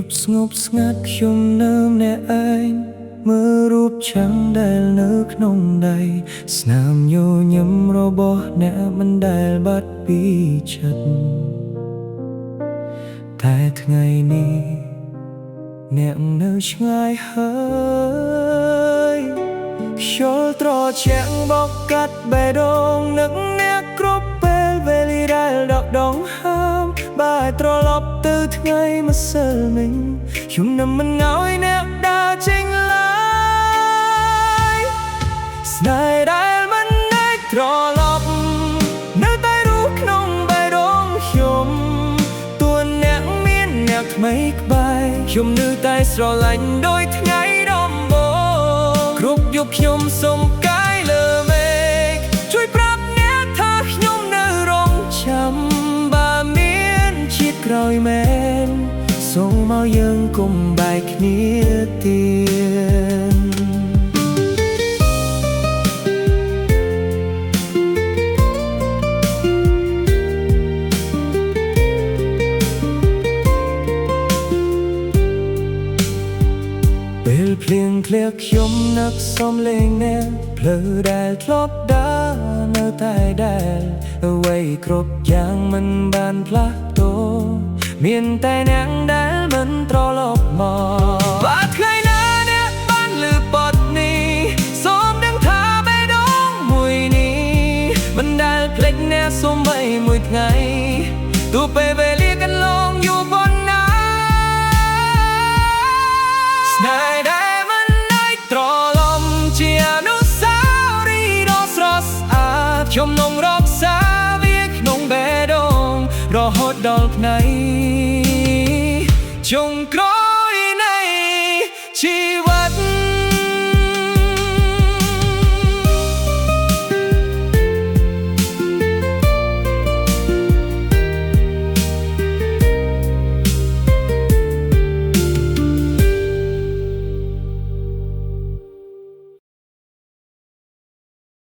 ប់ស្ងប់ស្ងាត់ខ្ញុំនៅម្នាក់ឯងមើលរូបឆាំងដែលនៅក្នុងដៃស្នាមញញឹមរបស់អ្នកមិនដែលបាត់ពីចិត្តតែថ្ងៃនេះអ្នកនៅឆ្ងាយហើយខ្យល់ត្រជាក់បក់កាត់បេះដូងនឹកអ្នកគ្រប់ពេលវេលាដែលដកដង្ហើមបែរត្រឡប់ទៅថ្ងៃម្សិលមិញខ្ញុំនឹងមិនឲ្យអ្នកដើរចេញឡើយស្នេហ៍ដែលមិនអាចត្រឡប់នៅតែរស់ក្នុងបេះដូងខ្ញុំតួអ្នកមានអ្នកថ្មីក្បែរខ្ញុំនៅតែស្រឡាញ់ដូចថ្ងៃដំបូងគ្រប់យប់ខ្ញុំសុំកាយលើមេឃជួយប្រាប់អ្នកថាខ្ញុំនៅរងចាំបើមានជាតិក្រោយមែនសូមមកយើងកុំបែកគ្នាទៀតពេលភ្លៀងធ្លាក់ខ្ញុំនឹកសុំលេងអ្នកភ្លឺដែលធ្លាប់ដើរនៅតែដែលអ្វីគ្រប់យ៉ាងមិនបានផ្លាស់ប្ដូរមានតែអ្នកដែលមិនត្រឡប់មកបាទថ្ងៃណាអ្នកបានលឺបទនេះសូមដឹងថាបេះដូងមួយនេះមិនដែលភ្លេចអ្នកសូម្បីមួយថ្ងៃទោះពេលវេលាកន្លងយូរប៉ុណ្ណាស្នេហ៍ដែលមិនអាចត្រឡប់ជាអនុស្សាវរីយ៍ដ៏ស្រស់ស្អាតខ្ញុំនឹងរក្សាវាក្នុងបេះដូងរហូតដល់ថ្ងៃចុងក្រោយ